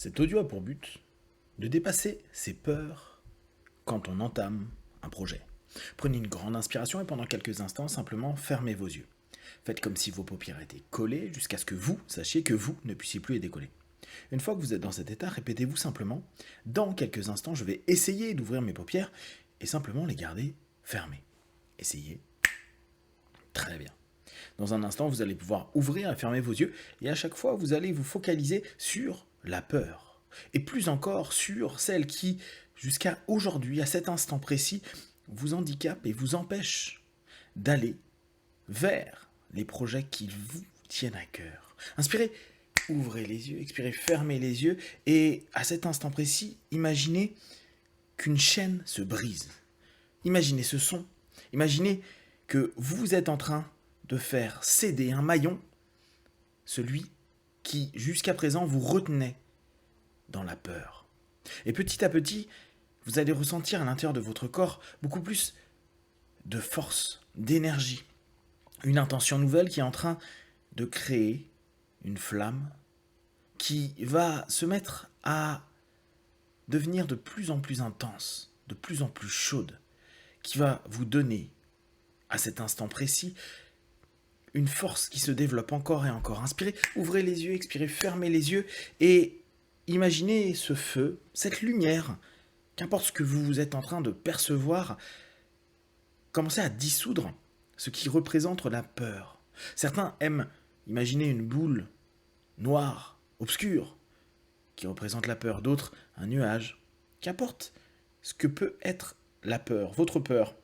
Cet audio a pour but de dépasser ses peurs quand on entame un projet. Prenez une grande inspiration et pendant quelques instants, simplement fermez vos yeux. Faites comme si vos paupières étaient collées jusqu'à ce que vous sachiez que vous ne puissiez plus les décoller. Une fois que vous êtes dans cet état, répétez-vous simplement « Dans quelques instants, je vais essayer d'ouvrir mes paupières et simplement les garder fermées. » Essayez. Très bien. Dans un instant, vous allez pouvoir ouvrir et fermer vos yeux et à chaque fois, vous allez vous focaliser sur la peur. Et plus encore sur celle qui, jusqu'à aujourd'hui, à cet instant précis, vous handicape et vous empêche d'aller vers les projets qui vous tiennent à cœur. Inspirez, ouvrez les yeux, expirez, fermez les yeux et à cet instant précis, imaginez qu'une chaîne se brise. Imaginez ce son, imaginez que vous êtes en train de faire céder un maillon, celui qui jusqu'à présent vous retenait dans la peur. Et petit à petit, vous allez ressentir à l'intérieur de votre corps beaucoup plus de force, d'énergie, une intention nouvelle qui est en train de créer une flamme qui va se mettre à devenir de plus en plus intense, de plus en plus chaude, qui va vous donner, à cet instant précis, une force qui se développe encore et encore. Inspirez, ouvrez les yeux, expirez, fermez les yeux et imaginez ce feu, cette lumière, qu'importe ce que vous êtes en train de percevoir, commencer à dissoudre ce qui représente la peur. Certains aiment imaginer une boule noire, obscure, qui représente la peur. D'autres, un nuage. Qu'importe ce que peut être la peur, votre peur.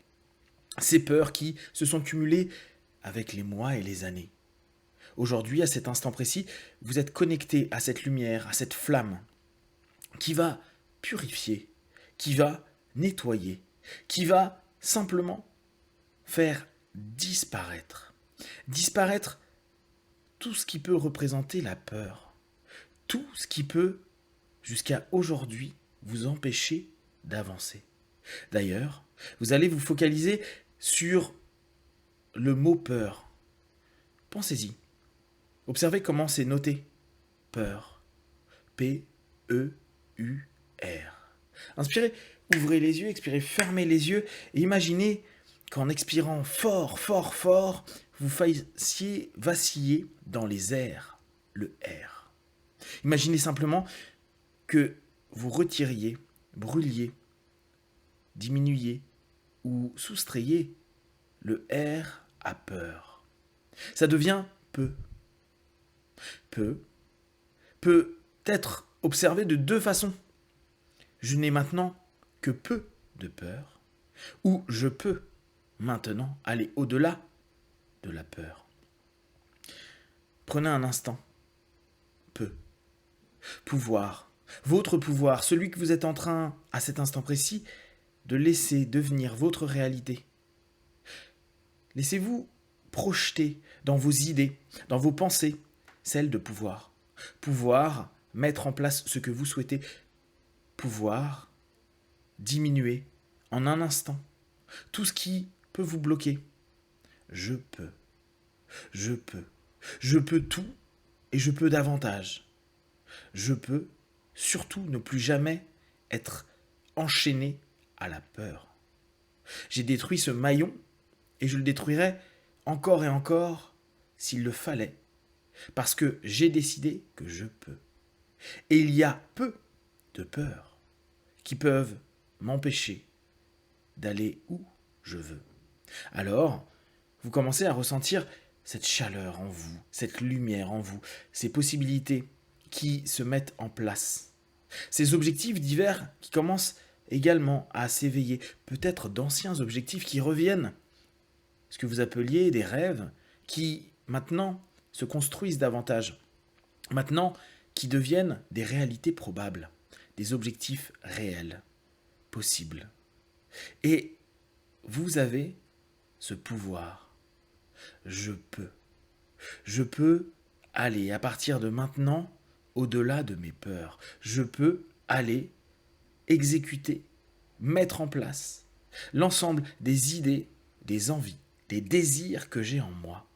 Ces peurs qui se sont cumulées avec les mois et les années. Aujourd'hui, à cet instant précis, vous êtes connecté à cette lumière, à cette flamme, qui va purifier, qui va nettoyer, qui va simplement faire disparaître tout ce qui peut représenter la peur, tout ce qui peut, jusqu'à aujourd'hui, vous empêcher d'avancer. D'ailleurs, vous allez vous focaliser sur le mot peur. Pensez-y. Observez comment c'est noté. Peur. P-E-U-R. Inspirez, ouvrez les yeux, expirez, fermez les yeux et imaginez qu'en expirant fort, fort, fort, vous fassiez vaciller dans les airs le R. Imaginez simplement que vous retiriez, brûliez, diminuiez ou soustrayez le R à peur. Ça devient peu. Peu peut être observé de deux façons. Je n'ai maintenant que peu de peur, ou je peux maintenant aller au-delà de la peur. Prenez un instant. Peu. Pouvoir. Votre pouvoir, celui que vous êtes en train, à cet instant précis, de laisser devenir votre réalité. Laissez-vous projeter dans vos idées, dans vos pensées, celle de pouvoir. Pouvoir mettre en place ce que vous souhaitez. Pouvoir diminuer en un instant tout ce qui peut vous bloquer. Je peux. Je peux. Je peux tout et je peux davantage. Je peux surtout ne plus jamais être enchaîné à la peur. J'ai détruit ce maillon et je le détruirai encore et encore s'il le fallait, parce que j'ai décidé que je peux. Et il y a peu de peurs qui peuvent m'empêcher d'aller où je veux. Alors, vous commencez à ressentir cette chaleur en vous, cette lumière en vous, ces possibilités qui se mettent en place. Ces objectifs divers qui commencent également à s'éveiller, peut-être d'anciens objectifs qui reviennent, ce que vous appeliez des rêves, qui maintenant se construisent davantage, maintenant qui deviennent des réalités probables, des objectifs réels, possibles. Et vous avez ce pouvoir. Je peux. Je peux aller à partir de maintenant au-delà de mes peurs. Je peux aller exécuter, mettre en place l'ensemble des idées, des envies, des désirs que j'ai en moi.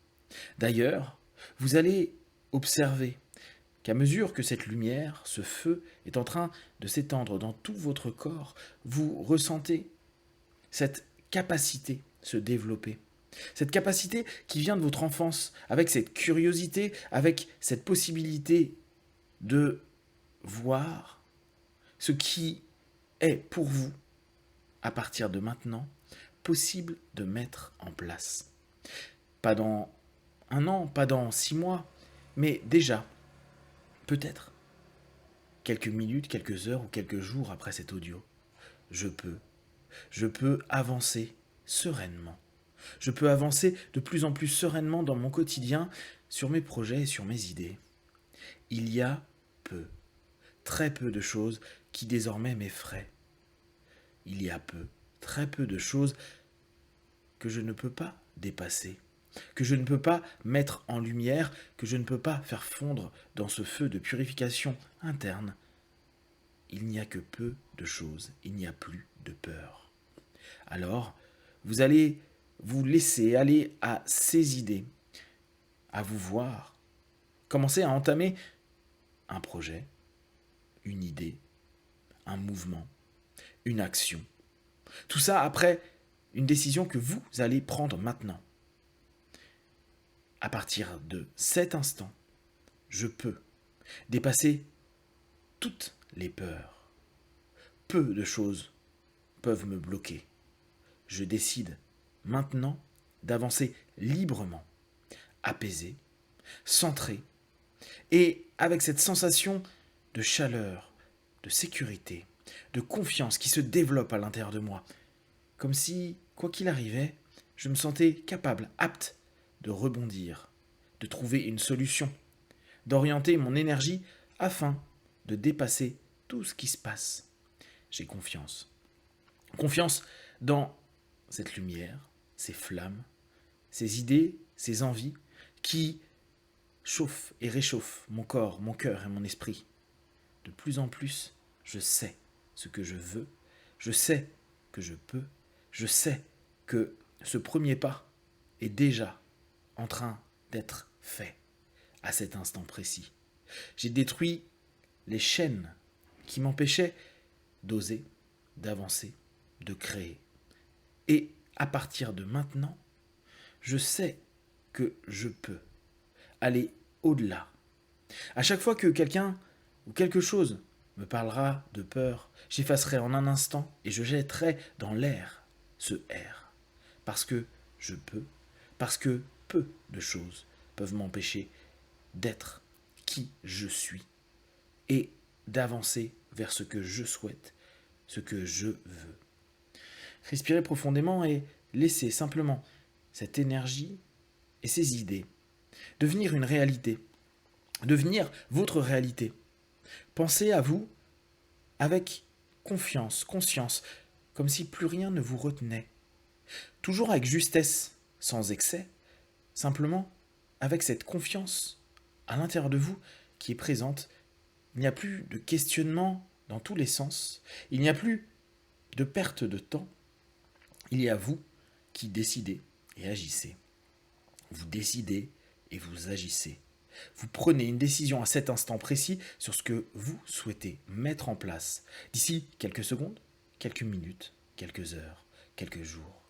D'ailleurs, vous allez observer qu'à mesure que cette lumière, ce feu, est en train de s'étendre dans tout votre corps, vous ressentez cette capacité se développer. Cette capacité qui vient de votre enfance, avec cette curiosité, avec cette possibilité de voir ce qui est pour vous, à partir de maintenant, possible de mettre en place. Pas dans 1 an, pas dans 6 mois, mais déjà, peut-être, quelques minutes, quelques heures ou quelques jours après cet audio, je peux avancer sereinement. Je peux avancer de plus en plus sereinement dans mon quotidien, sur mes projets et sur mes idées. Il y a très peu de choses qui désormais m'effraient. Il y a très peu de choses que je ne peux pas dépasser, que je ne peux pas mettre en lumière, que je ne peux pas faire fondre dans ce feu de purification interne. Il n'y a que peu de choses, il n'y a plus de peur. Alors, vous allez vous laisser aller à ces idées, à vous voir, commencer à entamer un projet, une idée, un mouvement, une action. Tout ça après une décision que vous allez prendre maintenant. À partir de cet instant, je peux dépasser toutes les peurs. Peu de choses peuvent me bloquer. Je décide maintenant d'avancer librement, apaisé, centré, et avec cette sensation de chaleur, de sécurité, de confiance qui se développe à l'intérieur de moi. Comme si, quoi qu'il arrivait, je me sentais capable, apte de rebondir, de trouver une solution, d'orienter mon énergie afin de dépasser tout ce qui se passe. J'ai confiance. Confiance dans cette lumière, ces flammes, ces idées, ces envies qui chauffent et réchauffent mon corps, mon cœur et mon esprit. De plus en plus, je sais ce que je veux, je sais que je peux, je sais que ce premier pas est déjà en train d'être fait à cet instant précis. J'ai détruit les chaînes qui m'empêchaient d'oser, d'avancer, de créer. Et à partir de maintenant, je sais que je peux aller au-delà. À chaque fois que quelqu'un ou quelque chose me parlera de peur, j'effacerai en un instant et je jetterai dans l'air ce R. Parce que je peux, parce que peu de choses peuvent m'empêcher d'être qui je suis et d'avancer vers ce que je souhaite, ce que je veux. Respirez profondément et laissez simplement cette énergie et ces idées devenir une réalité, devenir votre réalité. Pensez à vous avec confiance, conscience, comme si plus rien ne vous retenait. Toujours avec justesse, sans excès, simplement avec cette confiance à l'intérieur de vous qui est présente. Il n'y a plus de questionnement dans tous les sens, il n'y a plus de perte de temps. Il y a vous qui décidez et agissez. Vous décidez et vous agissez. Vous prenez une décision à cet instant précis sur ce que vous souhaitez mettre en place d'ici quelques secondes, quelques minutes, quelques heures, quelques jours.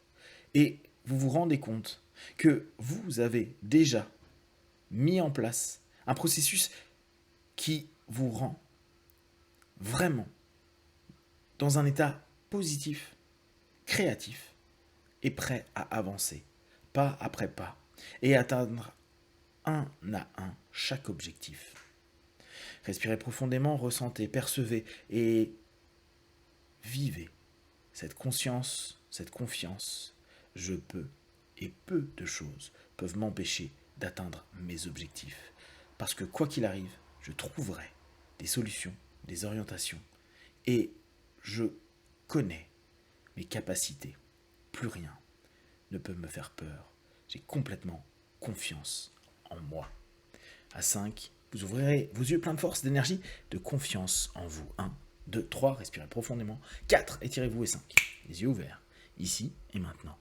Et vous vous rendez compte que vous avez déjà mis en place un processus qui vous rend vraiment dans un état positif, créatif et prêt à avancer, pas après pas, et atteindre un à un chaque objectif. Respirez profondément, ressentez, percevez et vivez cette conscience, cette confiance. Je peux, et peu de choses peuvent m'empêcher d'atteindre mes objectifs. Parce que quoi qu'il arrive, je trouverai des solutions, des orientations, et je connais mes capacités. Plus rien ne peut me faire peur. J'ai complètement confiance en moi. À 5, vous ouvrirez vos yeux pleins de force, d'énergie, de confiance en vous. 1, 2, 3, respirez profondément. 4, étirez-vous et 5, les yeux ouverts, ici et maintenant.